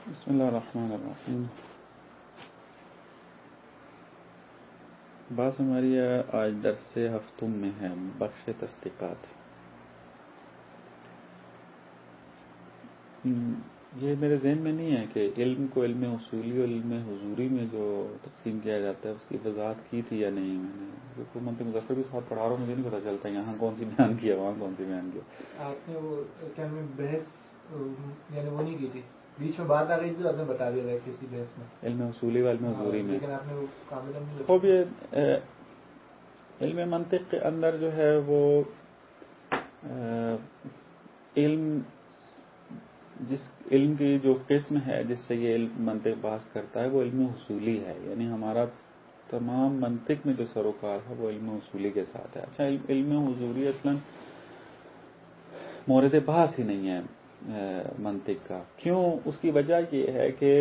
بسم اللہ الرحمن الرحیم. بات ہماری آج درس ہفتم میں ہے بخش تصدیقات. یہ میرے ذہن میں نہیں ہے کہ علم کو علم اصولی اور علم حضوری میں جو تقسیم کیا جاتا ہے اس کی وضاحت کی تھی یا نہیں. میں نے حکومت مظفر کے ساتھ پڑھا رہا ہوں، مجھے نہیں پتا چلتا یہاں کون سی بیان کیا وہاں کون سی بیان کیا. آپ نے وہ کیا میں بحث یعنی وہ نہیں کی تھی، بیچ میں بات آ گئی تھی، آپ نے بتا دیا کسی بحث میں علم اصولی و علم حضوری میں. لیکن آپ نے وہ کامل نہیں. خوب یہ علم منطق کے اندر جو ہے وہ علم جس علم کی جو قسم ہے جس سے یہ علم منطق بحث کرتا ہے وہ علم حصولی ہے. یعنی ہمارا تمام منطق میں جو سروکار ہے وہ علم حصولی کے ساتھ ہے. اچھا، علم حضوری اصلاً مورد بحث ہی نہیں ہے منطق کا. کیوں؟ اس کی وجہ یہ ہے کہ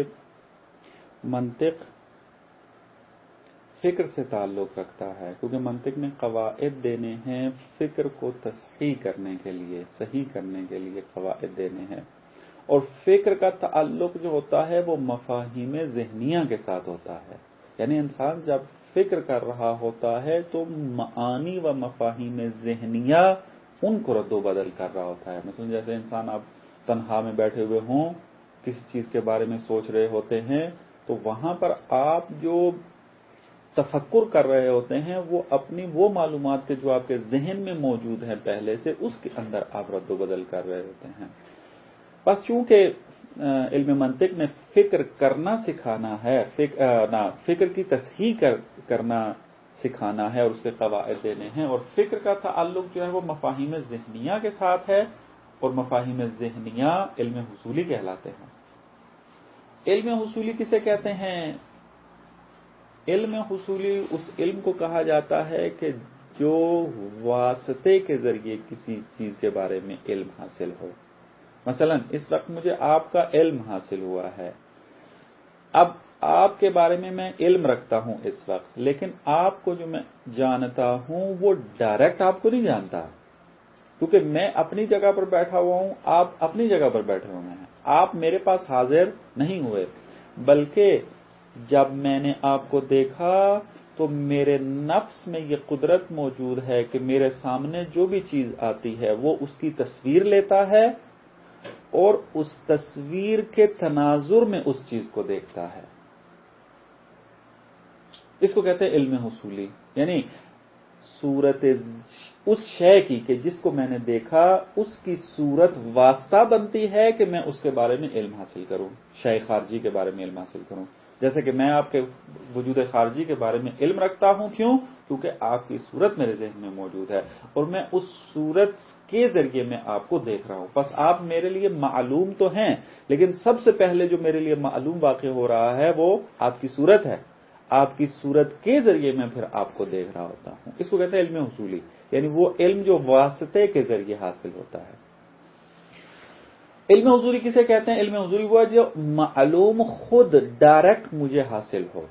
منطق فکر سے تعلق رکھتا ہے، کیونکہ منطق میں قواعد دینے ہیں فکر کو تصحیح کرنے کے لیے، صحیح کرنے کے لیے قواعد دینے ہیں. اور فکر کا تعلق جو ہوتا ہے وہ مفاہیم ذہنیہ کے ساتھ ہوتا ہے. یعنی انسان جب فکر کر رہا ہوتا ہے تو معانی و مفاہیم ذہنیہ ان کو رد و بدل کر رہا ہوتا ہے. مثلا جیسے انسان آپ تنہا میں بیٹھے ہوئے ہوں، کسی چیز کے بارے میں سوچ رہے ہوتے ہیں، تو وہاں پر آپ جو تفکر کر رہے ہوتے ہیں وہ اپنی وہ معلومات کے جو آپ کے ذہن میں موجود ہیں پہلے سے، اس کے اندر آپ رد و بدل کر رہے ہوتے ہیں. بس چونکہ علم منطق میں فکر کرنا سکھانا ہے، فکر کی تصحیح کرنا سکھانا ہے اور اس کے قواعد دینے ہیں، اور فکر کا تعلق جو ہے وہ مفاہیم ذہنیہ کے ساتھ ہے، اور مفاہیم ذہنیہ علم حصولی کہلاتے ہیں. علم حصولی کسے کہتے ہیں؟ علم حصولی اس علم کو کہا جاتا ہے کہ جو واسطے کے ذریعے کسی چیز کے بارے میں علم حاصل ہو. مثلا اس وقت مجھے آپ کا علم حاصل ہوا ہے. اب آپ کے بارے میں میں علم رکھتا ہوں اس وقت، لیکن آپ کو جو میں جانتا ہوں وہ ڈائریکٹ آپ کو نہیں جانتا، کیونکہ میں اپنی جگہ پر بیٹھا ہوا ہوں، آپ اپنی جگہ پر بیٹھے ہوئے ہیں. آپ میرے پاس حاضر نہیں ہوئے، بلکہ جب میں نے آپ کو دیکھا تو میرے نفس میں یہ قدرت موجود ہے کہ میرے سامنے جو بھی چیز آتی ہے وہ اس کی تصویر لیتا ہے اور اس تصویر کے تناظر میں اس چیز کو دیکھتا ہے. اس کو کہتے ہیں علم حصولی. یعنی صورت اس شے کی کہ جس کو میں نے دیکھا اس کی صورت واسطہ بنتی ہے کہ میں اس کے بارے میں علم حاصل کروں، شے خارجی کے بارے میں علم حاصل کروں. جیسے کہ میں آپ کے وجود خارجی کے بارے میں علم رکھتا ہوں. کیوں؟ کیونکہ آپ کی صورت میرے ذہن میں موجود ہے اور میں اس صورت کے ذریعے میں آپ کو دیکھ رہا ہوں. بس آپ میرے لیے معلوم تو ہیں، لیکن سب سے پہلے جو میرے لیے معلوم واقع ہو رہا ہے وہ آپ کی صورت ہے. آپ کی صورت کے ذریعے میں پھر آپ کو دیکھ رہا ہوتا ہوں. اس کو کہتے ہیں علم حصولی، یعنی وہ علم جو واسطے کے ذریعے حاصل ہوتا ہے. علم حضوری کسے کہتے ہیں؟ علم حضوری وہ جو معلوم خود ڈائریکٹ مجھے حاصل ہو.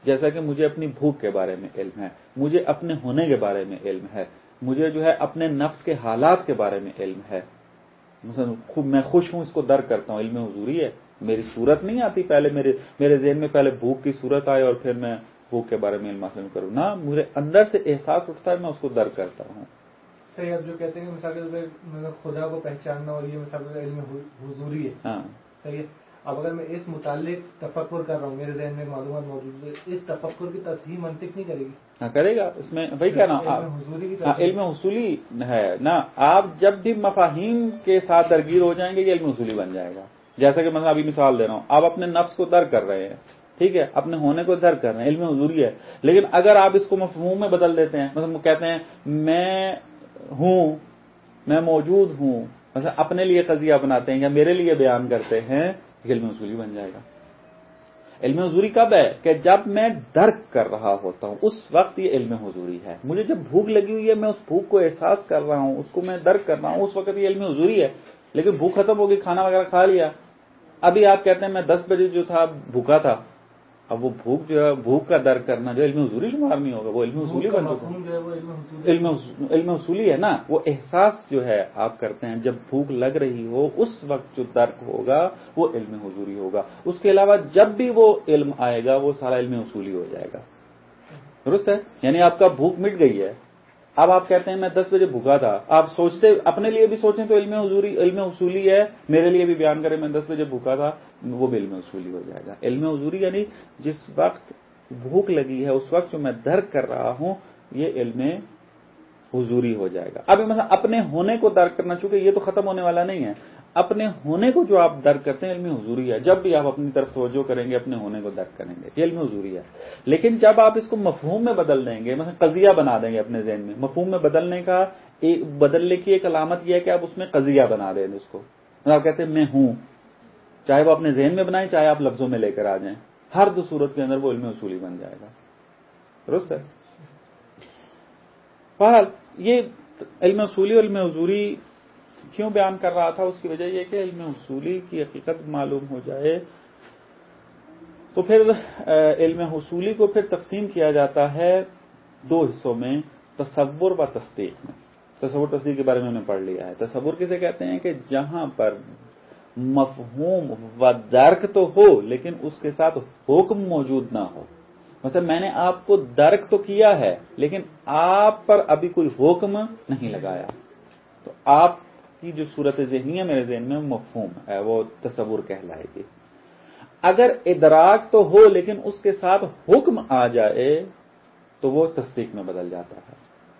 جیسا کہ مجھے اپنی بھوک کے بارے میں علم ہے، مجھے اپنے ہونے کے بارے میں علم ہے، مجھے جو ہے اپنے نفس کے حالات کے بارے میں علم ہے. مثلا میں خوش ہوں، اس کو درک کرتا ہوں، علم حضوری ہے. میری صورت نہیں آتی، پہلے میرے ذہن میں پہلے بھوک کی صورت آئے اور پھر میں بھوک کے بارے میں علم حاصل کروں. نہ، مجھے اندر سے احساس اٹھتا ہے، میں اس کو درک کرتا ہوں. صحیح. اب جو کہتے ہیں کہ مثال خدا کو پہچاننا اور یہ مثال علم حضوری ہے. ہاں صحیح ہے. اب اگر میں اس متعلق تفکر کر رہا ہوں، میرے ذہن میں معلومات موجود ہے، اس تفکر کی تصحیح منطق نہیں کرے گی؟ ہاں کرے گا. اس میں وہی کہنا علم حصولی ہے نا. آپ جب بھی مفاہیم کے ساتھ درگیر ہو جائیں گے یہ علم حصولی بن جائے گا. جیسا کہ میں ابھی مثال دے رہا ہوں، آپ اپنے نفس کو درک کر رہے ہیں، ٹھیک ہے، اپنے ہونے کو درک کر رہے ہیں، علم حضوری ہے. لیکن اگر آپ اس کو مفہوم میں بدل دیتے ہیں، مثلا وہ کہتے ہیں میں ہوں، میں موجود ہوں، مثلا اپنے لیے قضیہ بناتے ہیں یا میرے لیے بیان کرتے ہیں، علم حصولی بن جائے گا. علم حضوری کب ہے؟ کہ جب میں درک کر رہا ہوتا ہوں، اس وقت یہ علم حضوری ہے. مجھے جب بھوک لگی ہوئی ہے، میں اس بھوک کو احساس کر رہا ہوں، اس کو میں درک کر رہا ہوں، اس وقت یہ علم حضوری ہے. لیکن بھوک ختم ہو گئی، کھانا وغیرہ کھا لیا، ابھی آپ کہتے ہیں میں 10 بجے جو تھا بھوکا تھا، اب وہ بھوک جو ہے، بھوک کا درک کرنا جو علم حضوری شمار نہیں ہوگا، وہ علم حصولی بن چکا ہے، علم حصولی ہے نا. وہ احساس جو ہے آپ کرتے ہیں جب بھوک لگ رہی ہو، اس وقت جو درک ہوگا وہ علم حضوری ہوگا. اس کے علاوہ جب بھی وہ علم آئے گا وہ سارا علم حصولی ہو جائے گا. درست ہے؟ یعنی آپ کا بھوک مٹ گئی ہے، اب آپ کہتے ہیں میں 10 بجے بھوکا تھا، آپ سوچتے اپنے لیے بھی سوچیں تو علم حصولی ہے، میرے لیے بھی بیان کریں میں 10 بجے بھوکا تھا، وہ بھی علم حصولی ہو جائے گا. علم حضوری یعنی جس وقت بھوک لگی ہے اس وقت جو میں درک کر رہا ہوں یہ علم حضوری ہو جائے گا. اب مثلا اپنے ہونے کو درک کرنا، چونکہ یہ تو ختم ہونے والا نہیں ہے، اپنے ہونے کو جو آپ درک کرتے ہیں علم حضوری ہے. جب بھی آپ اپنی طرف توجہ کریں گے اپنے ہونے کو درک کریں گے، یہ علم حضوری ہے. لیکن جب آپ اس کو مفہوم میں بدل دیں گے، مثلا قضیہ بنا دیں گے اپنے ذہن میں، مفہوم میں بدلنے کی ایک علامت یہ ہے کہ آپ اس میں قضیہ بنا دیں اس کو. آپ کہتے ہیں میں ہوں، چاہے وہ اپنے ذہن میں بنائیں چاہے آپ لفظوں میں لے کر آ جائیں، ہر دو صورت کے اندر وہ علم حصولی بن جائے گا. درست ہے؟ بہرحال یہ علم حصولی اور علم حضوری کیوں بیان کر رہا تھا، اس کی وجہ یہ کہ علم حصولی کی حقیقت معلوم ہو جائے تو پھر علم حصولی کو پھر تقسیم کیا جاتا ہے دو حصوں میں، تصور و تصدیق میں. تصور تصدیق کے بارے میں ہم نے پڑھ لیا ہے. تصور کسے کہتے ہیں کہ جہاں پر مفہوم و درک تو ہو لیکن اس کے ساتھ حکم موجود نہ ہو. مثلا میں نے آپ کو درک تو کیا ہے لیکن آپ پر ابھی کوئی حکم نہیں لگایا، تو آپ کی جو صورت ذہنی ہے میرے ذہن میں مفہوم ہے، وہ تصور کہلائے گی. اگر ادراک تو ہو لیکن اس کے ساتھ حکم آ جائے تو وہ تصدیق میں بدل جاتا ہے.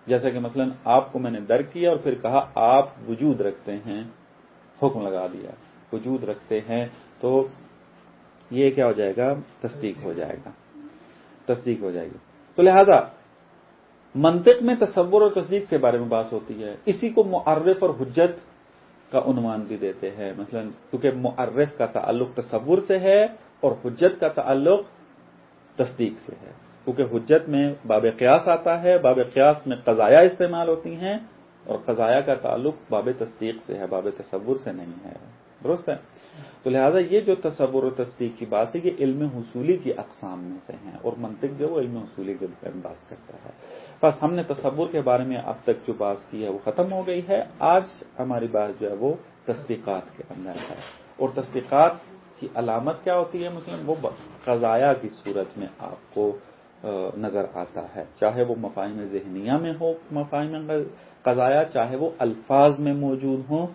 جیسا کہ مثلا آپ کو میں نے درک کیا اور پھر کہا آپ وجود رکھتے ہیں، حکم لگا دیا وجود رکھتے ہیں، تو یہ کیا ہو جائے گا؟ تصدیق ہو جائے گا، تصدیق ہو جائے گی. تو لہذا منطق میں تصور اور تصدیق کے بارے میں بات ہوتی ہے. اسی کو معرف اور حجت کا عنوان بھی دیتے ہیں، مثلا کیونکہ معرف کا تعلق تصور سے ہے اور حجت کا تعلق تصدیق سے ہے. کیونکہ حجت میں باب قیاس آتا ہے، باب قیاس میں قضایا استعمال ہوتی ہیں اور قضایا کا تعلق باب تصدیق سے ہے، باب تصور سے نہیں ہے. درست ہے؟ تو لہذا یہ جو تصور و تصدیق کی بات ہے یہ علم حصولی کی اقسام میں سے ہیں، اور منطق جو وہ علم حصولی کے بارے میں بات کرتا ہے. بس ہم نے تصور کے بارے میں اب تک جو بات کی ہے وہ ختم ہو گئی ہے. آج ہماری بات جو ہے وہ تصدیقات کے اندر ہے، اور تصدیقات کی علامت کیا ہوتی ہے؟ مثلا وہ قضایا کی صورت میں آپ کو نظر آتا ہے، چاہے وہ مفاہیم ذہنیہ میں ہو مفاہیم قضایا، چاہے وہ الفاظ میں موجود ہوں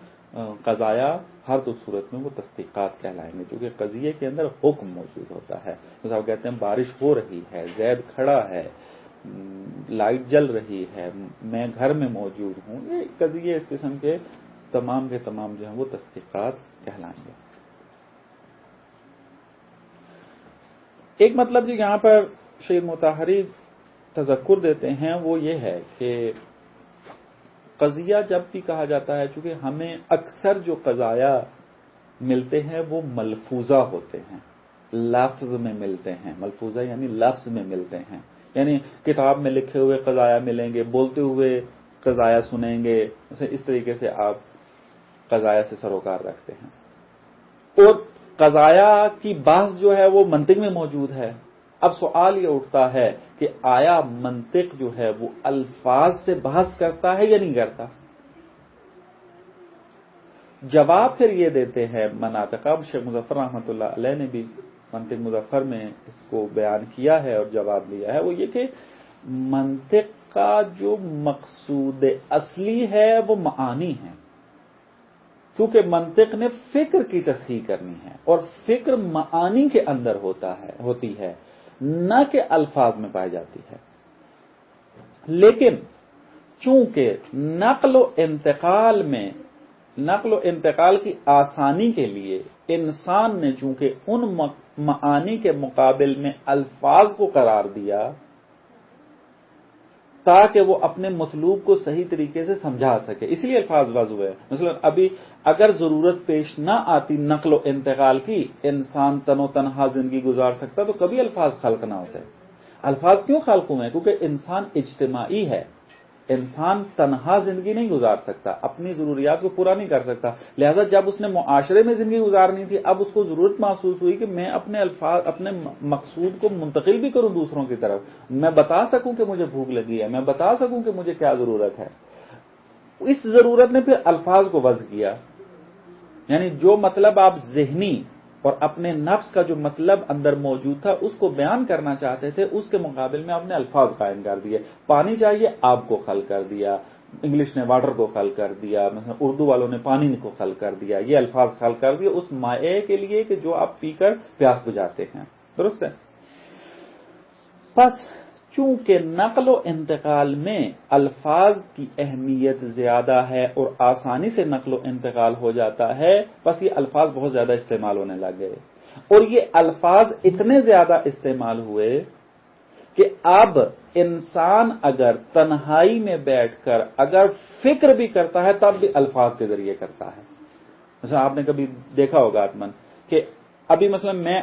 قضایا، ہر دو صورت میں وہ تصدیقات کہلائیں گے، کیونکہ قضیے کے اندر حکم موجود ہوتا ہے. جیسے آپ کہتے ہیں بارش ہو رہی ہے، زید کھڑا ہے، لائٹ جل رہی ہے، میں گھر میں موجود ہوں، یہ قضیے اس قسم کے تمام جو ہیں وہ تصدیقات کہلائیں گے. ایک مطلب جو یہاں پر شیخ مطہری تذکر دیتے ہیں وہ یہ ہے کہ قضیہ جب بھی کہا جاتا ہے، چونکہ ہمیں اکثر جو قضایا ملتے ہیں وہ ملفوظہ ہوتے ہیں، لفظ میں ملتے ہیں. ملفوظہ یعنی لفظ میں ملتے ہیں، یعنی کتاب میں لکھے ہوئے قضایا ملیں گے، بولتے ہوئے قضایا سنیں گے، اس طریقے سے آپ قضایا سے سروکار رکھتے ہیں. اور قضایا کی بحث جو ہے وہ منطق میں موجود ہے. اب سوال یہ اٹھتا ہے کہ آیا منطق جو ہے وہ الفاظ سے بحث کرتا ہے یا نہیں کرتا؟ جواب پھر یہ دیتے ہیں مناطق. اب شیخ مظفر رحمۃ اللہ علیہ نے بھی منطق مظفر میں اس کو بیان کیا ہے اور جواب دیا ہے، وہ یہ کہ منطق کا جو مقصود اصلی ہے وہ معانی ہے، کیونکہ منطق نے فکر کی تصحیح کرنی ہے اور فکر معانی کے اندر ہوتی ہے نہ کہ الفاظ میں پائی جاتی ہے. لیکن چونکہ نقل و انتقال کی آسانی کے لیے انسان نے چونکہ ان معانی کے مقابل میں الفاظ کو قرار دیا تاکہ وہ اپنے مطلوب کو صحیح طریقے سے سمجھا سکے، اس لیے الفاظ وضع ہے. مثلا ابھی اگر ضرورت پیش نہ آتی نقل و انتقال کی، انسان تن و تنہا زندگی گزار سکتا تو کبھی الفاظ خلق نہ ہوتے. الفاظ کیوں خلق ہوئے ہیں؟ کیونکہ انسان اجتماعی ہے. انسان تنہا زندگی نہیں گزار سکتا، اپنی ضروریات کو پورا نہیں کر سکتا، لہذا جب اس نے معاشرے میں زندگی گزارنی تھی اب اس کو ضرورت محسوس ہوئی کہ میں اپنے مقصود کو منتقل بھی کروں دوسروں کی طرف، میں بتا سکوں کہ مجھے بھوک لگی ہے، میں بتا سکوں کہ مجھے کیا ضرورت ہے۔ اس ضرورت نے پھر الفاظ کو وضع کیا، یعنی جو مطلب آپ ذہنی اور اپنے نفس کا جو مطلب اندر موجود تھا اس کو بیان کرنا چاہتے تھے، اس کے مقابل میں آپ نے الفاظ قائم کر دیے۔ پانی چاہیے، آب کو خل کر دیا، انگلش نے واٹر کو خل کر دیا، مثلا اردو والوں نے پانی کو خل کر دیا، یہ الفاظ خل کر دیے اس مائع کے لیے کہ جو آپ پی کر پیاس بجھاتے ہیں، درست ہے؟ پس چونکہ نقل و انتقال میں الفاظ کی اہمیت زیادہ ہے اور آسانی سے نقل و انتقال ہو جاتا ہے، بس یہ الفاظ بہت زیادہ استعمال ہونے لگے اور یہ الفاظ اتنے زیادہ استعمال ہوئے کہ اب انسان اگر تنہائی میں بیٹھ کر اگر فکر بھی کرتا ہے تب بھی الفاظ کے ذریعے کرتا ہے۔ مثلا آپ نے کبھی دیکھا ہوگا آتمن کہ ابھی مثلا میں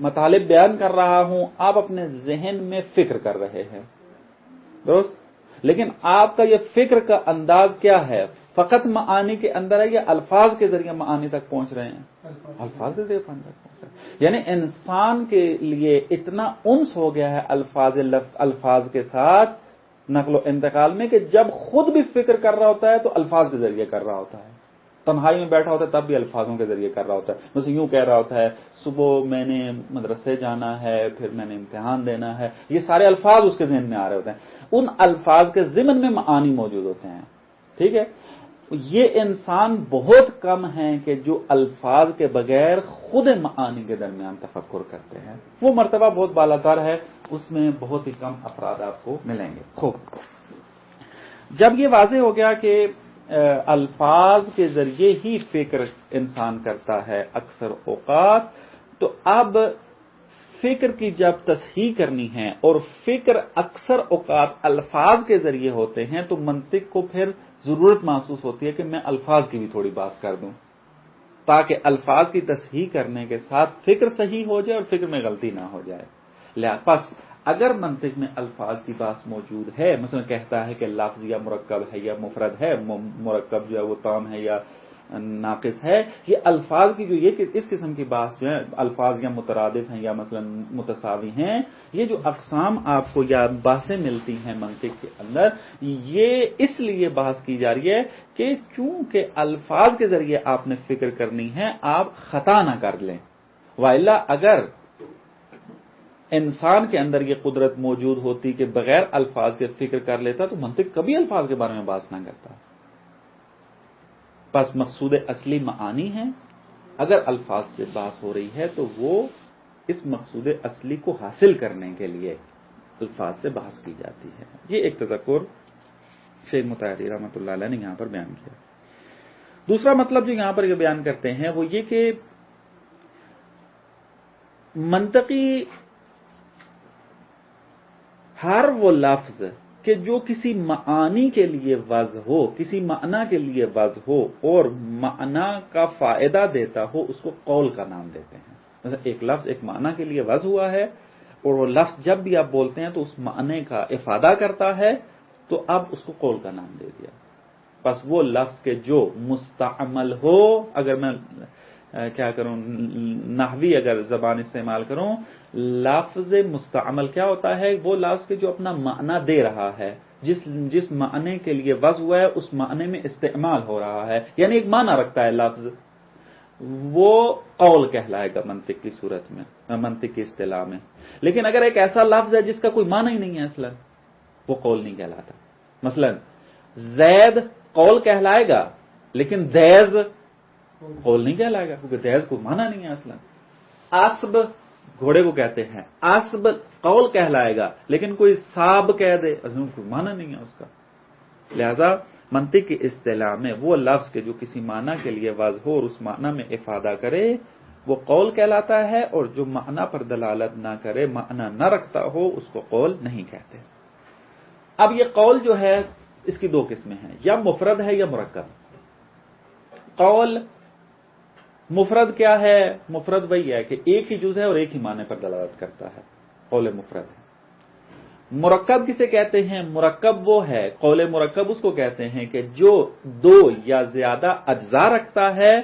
مطالب بیان کر رہا ہوں، آپ اپنے ذہن میں فکر کر رہے ہیں، درست؟ لیکن آپ کا یہ فکر کا انداز کیا ہے؟ فقط معانی کے اندر ہے یا الفاظ کے ذریعے معانی تک پہنچ رہے ہیں؟ الفاظ کے ذریعے معانی تک پہنچ رہے ہیں۔ یعنی انسان کے لیے اتنا انس ہو گیا ہے الفاظ کے ساتھ نقل و انتقال میں کہ جب خود بھی فکر کر رہا ہوتا ہے تو الفاظ کے ذریعے کر رہا ہوتا ہے، تنہائی میں بیٹھا ہوتا ہے تب بھی الفاظوں کے ذریعے کر رہا ہوتا ہے۔ مثلا یوں کہہ رہا ہوتا ہے صبح میں نے مدرسے جانا ہے، پھر میں نے امتحان دینا ہے، یہ سارے الفاظ اس کے ذہن میں آ رہے ہوتے ہیں، ان الفاظ کے ضمن میں معانی موجود ہوتے ہیں، ٹھیک ہے؟ یہ انسان بہت کم ہیں کہ جو الفاظ کے بغیر خود معانی کے درمیان تفکر کرتے ہیں، وہ مرتبہ بہت بالاتر ہے، اس میں بہت ہی کم افراد آپ کو ملیں گے۔ خوب، جب یہ واضح ہو گیا کہ الفاظ کے ذریعے ہی فکر انسان کرتا ہے اکثر اوقات، تو اب فکر کی جب تصحیح کرنی ہے اور فکر اکثر اوقات الفاظ کے ذریعے ہوتے ہیں تو منطق کو پھر ضرورت محسوس ہوتی ہے کہ میں الفاظ کی بھی تھوڑی بات کر دوں تاکہ الفاظ کی تصحیح کرنے کے ساتھ فکر صحیح ہو جائے اور فکر میں غلطی نہ ہو جائے۔ پس اگر منطق میں الفاظ کی بات موجود ہے، مثلا کہتا ہے کہ لفظ یا مرکب ہے یا مفرد ہے، مرکب جو ہے وہ تام ہے یا ناقص ہے، یہ الفاظ کی جو یہ اس قسم کی بات جو ہے الفاظ یا مترادف ہیں یا مثلا متساوی ہیں، یہ جو اقسام آپ کو یا بحثیں ملتی ہیں منطق کے اندر، یہ اس لیے بحث کی جا رہی ہے کہ چونکہ الفاظ کے ذریعے آپ نے فکر کرنی ہے آپ خطا نہ کر لیں، والا اگر انسان کے اندر یہ قدرت موجود ہوتی کہ بغیر الفاظ کے فکر کر لیتا تو منطق کبھی الفاظ کے بارے میں بات نہ کرتا۔ پس مقصود اصلی معانی ہے، اگر الفاظ سے بات ہو رہی ہے تو وہ اس مقصود اصلی کو حاصل کرنے کے لیے الفاظ سے بحث کی جاتی ہے۔ یہ ایک تذکر شیخ مطہری رحمۃ اللہ علیہ نے یہاں پر بیان کیا۔ دوسرا مطلب جو یہاں پر یہ بیان کرتے ہیں وہ یہ کہ منطقی ہر وہ لفظ کہ جو کسی معانی کے لیے وضع ہو، کسی معنی کے لیے وضع ہو اور معنی کا فائدہ دیتا ہو، اس کو قول کا نام دیتے ہیں۔ مثلا ایک لفظ ایک معنی کے لیے وضع ہوا ہے اور وہ لفظ جب بھی آپ بولتے ہیں تو اس معنی کا افادہ کرتا ہے تو اب اس کو قول کا نام دے دیا۔ پس وہ لفظ کے جو مستعمل ہو، اگر میں کیا کروں نحوی اگر زبان استعمال کروں، لفظ مستعمل کیا ہوتا ہے؟ وہ لفظ کے جو اپنا معنی دے رہا ہے، جس معنی کے لیے وضع ہوا ہے اس معنی میں استعمال ہو رہا ہے، یعنی ایک معنی رکھتا ہے لفظ، وہ قول کہلائے گا منطق کی صورت میں، منطق کی اصطلاح میں۔ لیکن اگر ایک ایسا لفظ ہے جس کا کوئی معنی ہی نہیں ہے اصلا، وہ قول نہیں کہلاتا۔ مثلا زید قول کہلائے گا لیکن دیز قول نہیں کہلائے گا کیونکہ دیز کو معنی نہیں ہے اصلا۔ اسب گھوڑے کو کہتے ہیں، اسب قول کہلائے گا لیکن کوئی صاب کہہ دے اصلا کوئی معنی نہیں ہے اس کا۔ لہذا منطق کی اصطلاح میں وہ لفظ کے جو کسی معنی کے لیے وضع ہو اور اس معنی میں افادہ کرے وہ قول کہلاتا ہے، اور جو معنی پر دلالت نہ کرے، معنی نہ رکھتا ہو، اس کو قول نہیں کہتے۔ اب یہ قول جو ہے اس کی دو قسمیں ہیں، یا مفرد ہے یا مرکب۔ قول مفرد کیا ہے؟ مفرد وہی ہے کہ ایک ہی جز ہے اور ایک ہی معنی پر دلالت کرتا ہے، قول مفرد ہے۔ مرکب کسے کہتے ہیں؟ مرکب وہ ہے، قول مرکب اس کو کہتے ہیں کہ جو دو یا زیادہ اجزاء رکھتا ہے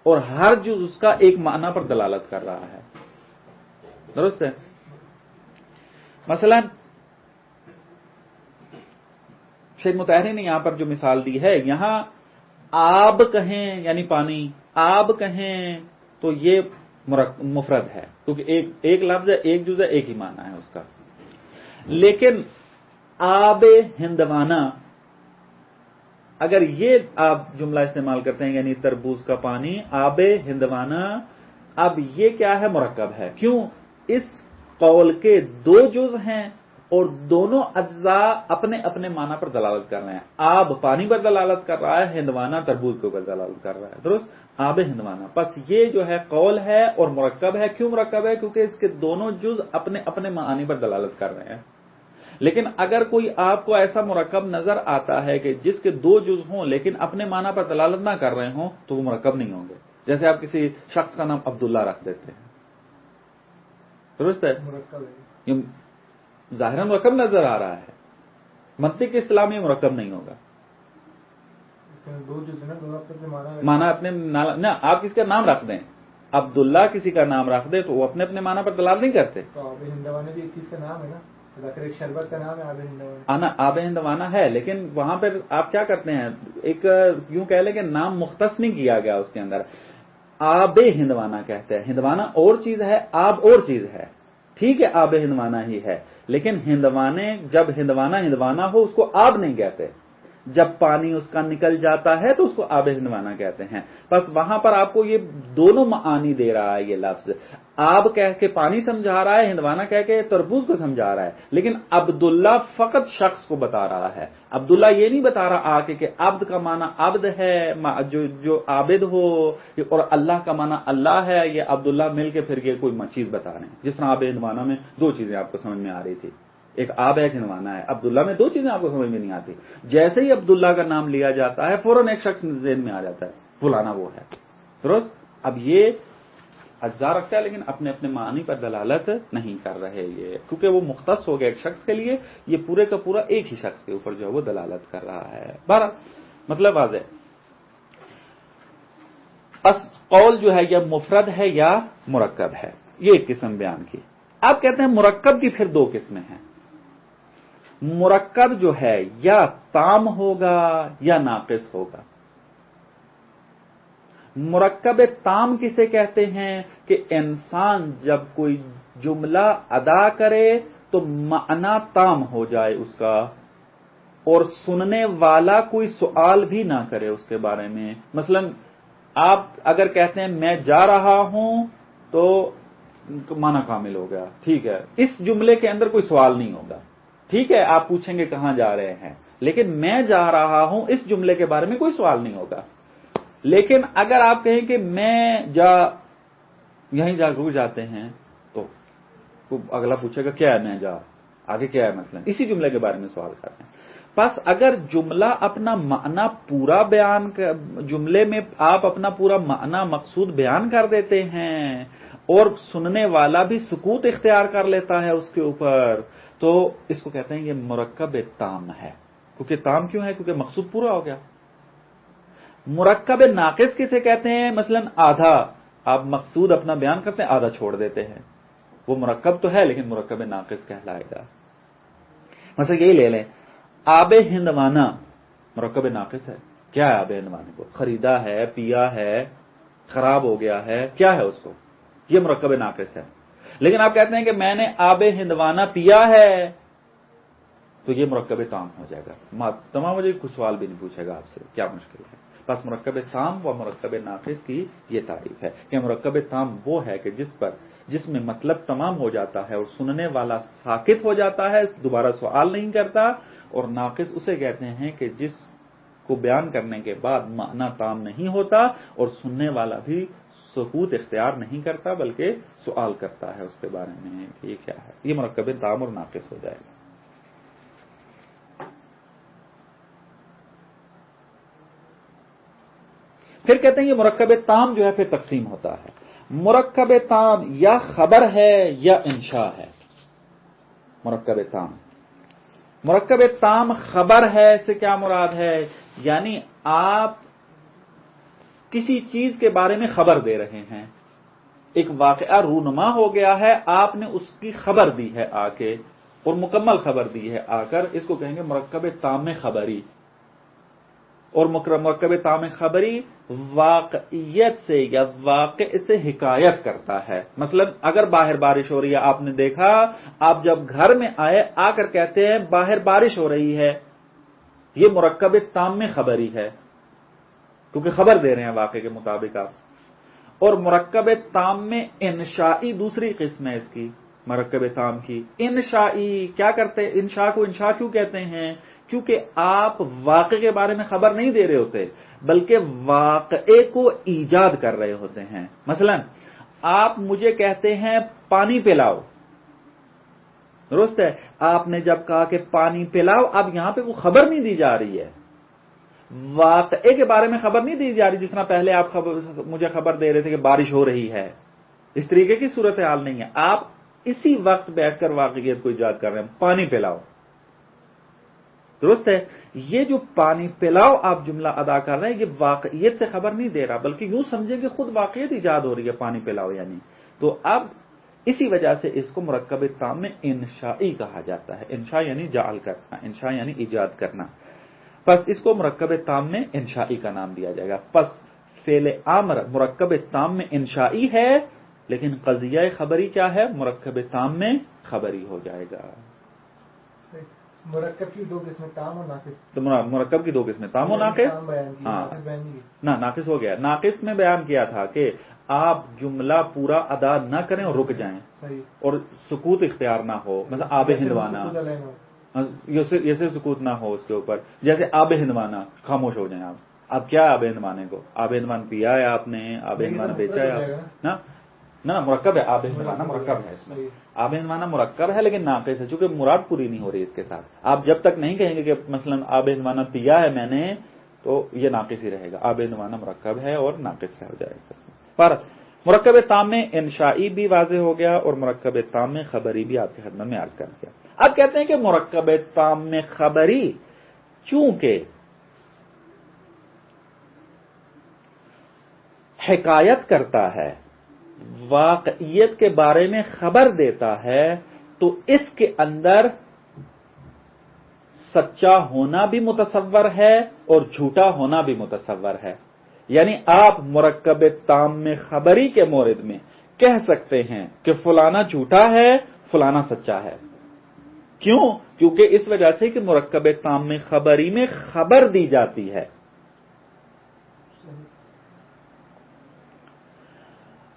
اور ہر جز اس کا ایک معنی پر دلالت کر رہا ہے. درست ہے؟ مثلا شیخ مطہری نے یہاں پر جو مثال دی ہے، یہاں آب کہیں یعنی پانی، آب کہیں تو یہ مفرد ہے کیونکہ ایک لفظ ہے، ایک جز ہے، ایک ہی معنی ہے اس کا. لیکن آب ہندوانہ اگر یہ آپ جملہ استعمال کرتے ہیں یعنی تربوز کا پانی، آب ہندوانہ، اب یہ کیا ہے؟ مرکب ہے. کیوں؟ اس قول کے دو جز ہیں اور دونوں اجزاء اپنے اپنے معنی پر دلالت کر رہے ہیں. آب پانی پر دلالت کر رہا ہے، ہندوانہ تربوز کے اوپر دلالت کر رہا ہے. درست؟ آب ہندوانہ. بس یہ جو ہے قول ہے اور مرکب ہے. کیوں مرکب ہے؟ کیونکہ اس کے دونوں جز اپنے اپنے معانی پر دلالت کر رہے ہیں. لیکن اگر کوئی آپ کو ایسا مرکب نظر آتا ہے کہ جس کے دو جز ہوں لیکن اپنے معنی پر دلالت نہ کر رہے ہوں تو وہ مرکب نہیں ہوں گے. جیسے آپ کسی شخص کا نام عبداللہ رکھ دیتے ہیں، درست ہے؟ یہ ظاہراً مرکب نظر آ رہا ہے، منطق اسلامی مرکب نہیں ہوگا. معنی اپنے نہ، آپ کسی کا نام رکھ دیں، عبداللہ کسی کا نام رکھ دے تو وہ اپنے اپنے معنی پر دلالت نہیں کرتے. ہندوانہ بھی ایک چیز کا نام ہے نا، ایک شربت کا نام ہے آب ہندوانہ. آنا آب ہندوانہ ہے، لیکن وہاں پہ آپ کیا کرتے ہیں، ایک یوں کہہ لیں کہ نام مختص نہیں کیا گیا اس کے اندر. آب ہندوانہ کہتے ہیں، ہندوانہ اور چیز ہے، آب اور چیز ہے. ٹھیک ہے آب ہندوانہ ہی ہے، لیکن ہندوانے جب ہندوانہ ہو اس کو آب نہیں کہتے. جب پانی اس کا نکل جاتا ہے تو اس کو آب ہندوانہ کہتے ہیں. بس وہاں پر آپ کو یہ دونوں معانی دے رہا ہے. یہ لفظ آب کہہ کے پانی سمجھا رہا ہے، ہندوانہ کہہ کے تربوز کو سمجھا رہا ہے. لیکن عبداللہ فقط شخص کو بتا رہا ہے. عبداللہ یہ نہیں بتا رہا آ کے عبد کا معنی عبد ہے جو عابد ہو، اور اللہ کا معنی اللہ ہے. یہ عبداللہ مل کے پھر یہ کوئی چیز بتا رہے ہیں. جس طرح آب ہندوانہ میں دو چیزیں آپ کو سمجھ میں آ رہی تھی، ایک آب ہے، ایک ہندوانہ ہے. عبداللہ میں دو چیزیں آپ کو سمجھ میں نہیں آتی. جیسے ہی عبداللہ کا نام لیا جاتا ہے فوراً ایک شخص ذہن میں آ جاتا ہے، فلانا وہ ہے. درست؟ اب یہ اجزاء رکھتا ہے لیکن اپنے اپنے معنی پر دلالت نہیں کر رہے یہ، کیونکہ وہ مختص ہو گیا ایک شخص کے لیے. یہ پورے کا پورا ایک ہی شخص کے اوپر جو ہے وہ دلالت کر رہا ہے. بہرحال مطلب واضح. پس قول جو ہے یا مفرد ہے یا مرکب ہے، یہ ایک قسم بیان کی. آپ کہتے ہیں مرکب کی پھر دو قسمیں ہیں. مرکب جو ہے یا تام ہوگا یا ناقص ہوگا. مرکب تام کسے کہتے ہیں؟ کہ انسان جب کوئی جملہ ادا کرے تو معنی تام ہو جائے اس کا، اور سننے والا کوئی سوال بھی نہ کرے اس کے بارے میں. مثلا آپ اگر کہتے ہیں میں جا رہا ہوں تو معنی کامل ہو گیا. ٹھیک ہے، اس جملے کے اندر کوئی سوال نہیں ہوگا. ٹھیک ہے، آپ پوچھیں گے کہاں جا رہے ہیں، لیکن میں جا رہا ہوں اس جملے کے بارے میں کوئی سوال نہیں ہوگا. لیکن اگر آپ کہیں کہ میں یہیں جا رک جاتے ہیں تو اگلا پوچھے گا کیا ہے میں جا، آگے کیا ہے مثلا، اسی جملے کے بارے میں سوال کرتے ہیں. بس اگر جملہ اپنا معنی پورا جملے میں آپ اپنا پورا معنی مقصود بیان کر دیتے ہیں اور سننے والا بھی سکوت اختیار کر لیتا ہے اس کے اوپر، تو اس کو کہتے ہیں یہ مرکب تام ہے. کیونکہ تام کیوں ہے؟ کیونکہ مقصود پورا ہو گیا. مرکب ناقص کسے کہتے ہیں؟ مثلا آدھا آپ مقصود اپنا بیان کرتے ہیں، آدھا چھوڑ دیتے ہیں، وہ مرکب تو ہے لیکن مرکب ناقص کہلائے گا. مثلا یہی لے لیں، آب ہندوانہ مرکب ناقص ہے. کیا ہے آب ہندوانے کو؟ خریدا ہے، پیا ہے، خراب ہو گیا ہے، کیا ہے اس کو؟ یہ مرکب ناقص ہے. لیکن آپ کہتے ہیں کہ میں نے آب ہندوانہ پیا ہے تو یہ مرکب تام ہو جائے گا. تمام مجھے کچھ سوال بھی نہیں پوچھے گا آپ سے، کیا مشکل ہے. بس مرکب تام و مرکب ناقص کی یہ تعریف ہے کہ مرکب تام وہ ہے کہ جس میں مطلب تمام ہو جاتا ہے اور سننے والا ساکت ہو جاتا ہے، دوبارہ سوال نہیں کرتا. اور ناقص اسے کہتے ہیں کہ جس کو بیان کرنے کے بعد معنی تام نہیں ہوتا اور سننے والا بھی سکوت اختیار نہیں کرتا بلکہ سوال کرتا ہے اس کے بارے میں کہ یہ کیا ہے. یہ مرکب تام اور ناقص ہو جائے گا. پھر کہتے ہیں یہ مرکب تام جو ہے پھر تقسیم ہوتا ہے. مرکب تام یا خبر ہے یا انشاء ہے. مرکب تام مرکب تام خبر ہے سے کیا مراد ہے؟ یعنی آپ کسی چیز کے بارے میں خبر دے رہے ہیں، ایک واقعہ رونما ہو گیا ہے، آپ نے اس کی خبر دی ہے آ کے، اور مکمل خبر دی ہے آ کر، اس کو کہیں گے مرکب تام خبری۔ اور مرکب تام خبری واقعیت سے یا واقع سے حکایت کرتا ہے۔ مثلا اگر باہر بارش ہو رہی ہے، آپ نے دیکھا، آپ جب گھر میں آئے آ کر کہتے ہیں باہر بارش ہو رہی ہے، یہ مرکب تام خبری ہے، کیونکہ خبر دے رہے ہیں واقع کے مطابق آپ۔ اور مرکب تام میں انشائی دوسری قسم ہے اس کی، مرکب تام کی انشائی کیا کرتے ہیں؟ انشاء کو انشاء کیوں کہتے ہیں؟ کیونکہ آپ واقع کے بارے میں خبر نہیں دے رہے ہوتے، بلکہ واقعے کو ایجاد کر رہے ہوتے ہیں۔ مثلا آپ مجھے کہتے ہیں پانی پلاؤ، درست ہے؟ آپ نے جب کہا کہ پانی پلاؤ، اب یہاں پہ وہ خبر نہیں دی جا رہی ہے، واقعے کے بارے میں خبر نہیں دی جا رہی، جس طرح پہلے آپ مجھے خبر دے رہے تھے کہ بارش ہو رہی ہے، اس طریقے کی صورتحال نہیں ہے۔ آپ اسی وقت بیٹھ کر واقعیت کو ایجاد کر رہے ہیں، پانی پلاؤ، درست ہے؟ یہ جو پانی پلاؤ آپ جملہ ادا کر رہے ہیں، یہ واقعیت سے خبر نہیں دے رہا، بلکہ یوں سمجھیں کہ خود واقعیت ایجاد ہو رہی ہے، پانی پلاؤ یعنی۔ تو اب اسی وجہ سے اس کو مرکب تام میں انشائی کہا جاتا ہے۔ انشاء یعنی جعل کرنا، انشاء یعنی ایجاد کرنا، پس اس کو مرکب تام میں انشائی کا نام دیا جائے گا۔ پس فعل امر مرکب تام میں انشائی ہے، لیکن قضیہ خبری کیا ہے؟ مرکب تام میں خبری ہو جائے گا۔ مرکب کی دو قسمیں، تام اور ناقص۔ تو مرکب کی دو قسمیں، تام و ناقص۔ ہاں نہ ناقص ہو گیا، ناقص میں بیان کیا تھا کہ آپ جملہ پورا ادا نہ کریں اور رک جائیں، اور سکوت اختیار نہ ہو، مثلا آب ہندوانا، جیسے سکوت نہ ہو اس کے اوپر، جیسے آب ہندوانا، خاموش ہو جائیں آپ۔ اب کیا آب ہندوانے کو؟ آب ہندوان پیا ہے آپ نے، آب ہندوانا بیچا ہے آپ نہ، مرکب ہے، آب ہندوانا مرکب ہے، اس میں آب ہندوانا مرکب ہے لیکن ناقص ہے، چونکہ مراد پوری نہیں ہو رہی اس کے ساتھ۔ آپ جب تک نہیں کہیں گے کہ مثلا آب ہندوانا پیا ہے میں نے، تو یہ ناقص ہی رہے گا، آب ہندوانا مرکب ہے اور ناقص ہو جائے گا۔ پر مرکب تام میں انشائی بھی واضح ہو گیا، اور مرکب تام میں خبری بھی آپ کی خدمت میں عرض کر دیا۔ اب کہتے ہیں کہ مرکب تام میں خبری چونکہ حکایت کرتا ہے، واقعیت کے بارے میں خبر دیتا ہے، تو اس کے اندر سچا ہونا بھی متصور ہے اور جھوٹا ہونا بھی متصور ہے۔ یعنی آپ مرکب تام میں خبری کے مورد میں کہہ سکتے ہیں کہ فلانا جھوٹا ہے، فلانا سچا ہے۔ کیوں؟ کیونکہ اس وجہ سے کہ مرکب تام میں خبری میں خبر دی جاتی ہے،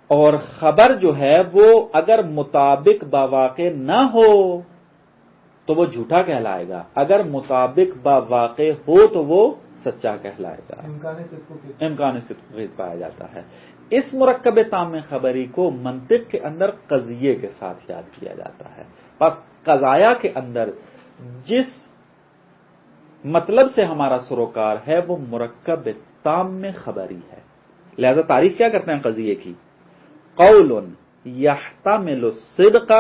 اور خبر جو ہے وہ اگر مطابق باواقع نہ ہو تو وہ جھوٹا کہلائے گا، اگر مطابق باواقع ہو تو وہ سچا کہلائے گا، امکان صدق پایا جاتا ہے۔ اس مرکب تام میں خبری کو منطق کے اندر قضیے کے ساتھ یاد کیا جاتا ہے۔ پس قضایا کے اندر جس مطلب سے ہمارا سروکار ہے وہ مرکب تام میں خبری ہے۔ لہذا تعریف کیا کرتے ہیں قضیے کی؟ قول یحتمل الصدق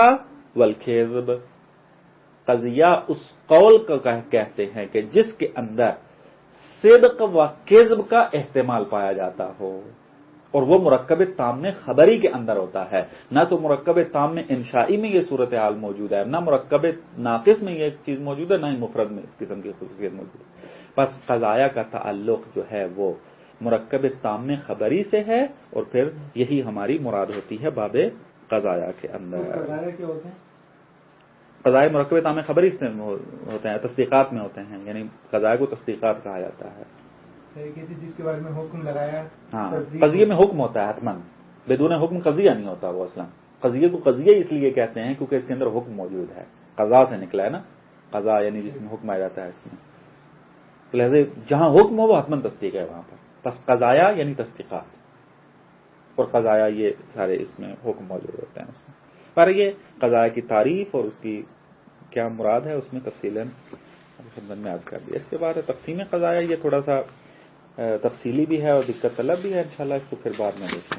والکذب، قضیہ اس قول کو کہتے ہیں کہ جس کے اندر صدق و کذب کا احتمال پایا جاتا ہو، اور وہ مرکب تام میں خبری کے اندر ہوتا ہے۔ نہ تو مرکب تام میں انشائی میں یہ صورتحال موجود ہے، نہ مرکب ناقص میں یہ چیز موجود ہے، نہ ہی مفرد میں اس قسم کی خصوصیت موجود ہے۔ بس قضایا کا تعلق جو ہے وہ مرکب تام میں خبری سے ہے، اور پھر یہی ہماری مراد ہوتی ہے باب قضایا کے اندر۔ قضایا مرکب تام میں خبری سے ہوتے ہیں، تصدیقات میں ہوتے ہیں، یعنی قضایا کو تصدیقات کہا جاتا ہے۔ کسی چیز کے بارے میں حکم لگایا، ہاں قضیے میں حکم ہوتا ہے حتماً، بدون حکم قضیہ نہیں ہوتا وہ اصلا۔ قضیے کو قضیہ اس لیے کہتے ہیں کیونکہ اس کے اندر حکم موجود ہے، قضا سے نکلا ہے نا، قضا یعنی جس میں حکم آ جاتا ہے اس میں، لہذا جہاں حکم ہو وہ حتماً تصدیق ہے وہاں پر۔ بس قضایا یعنی تصدیقات، اور قضایا یہ سارے اس میں حکم موجود ہوتے ہیں اس میں۔ پر یہ قضایا کی تعریف اور اس کی کیا مراد ہے اس میں تفصیلاً خدمت میں عرض کر دیا۔ اس کے بعد تقسیم قضایا، یہ تھوڑا سا تفصیلی بھی ہے اور دقت طلب بھی ہے، انشاءاللہ اس کو پھر بعد میں دیکھیں۔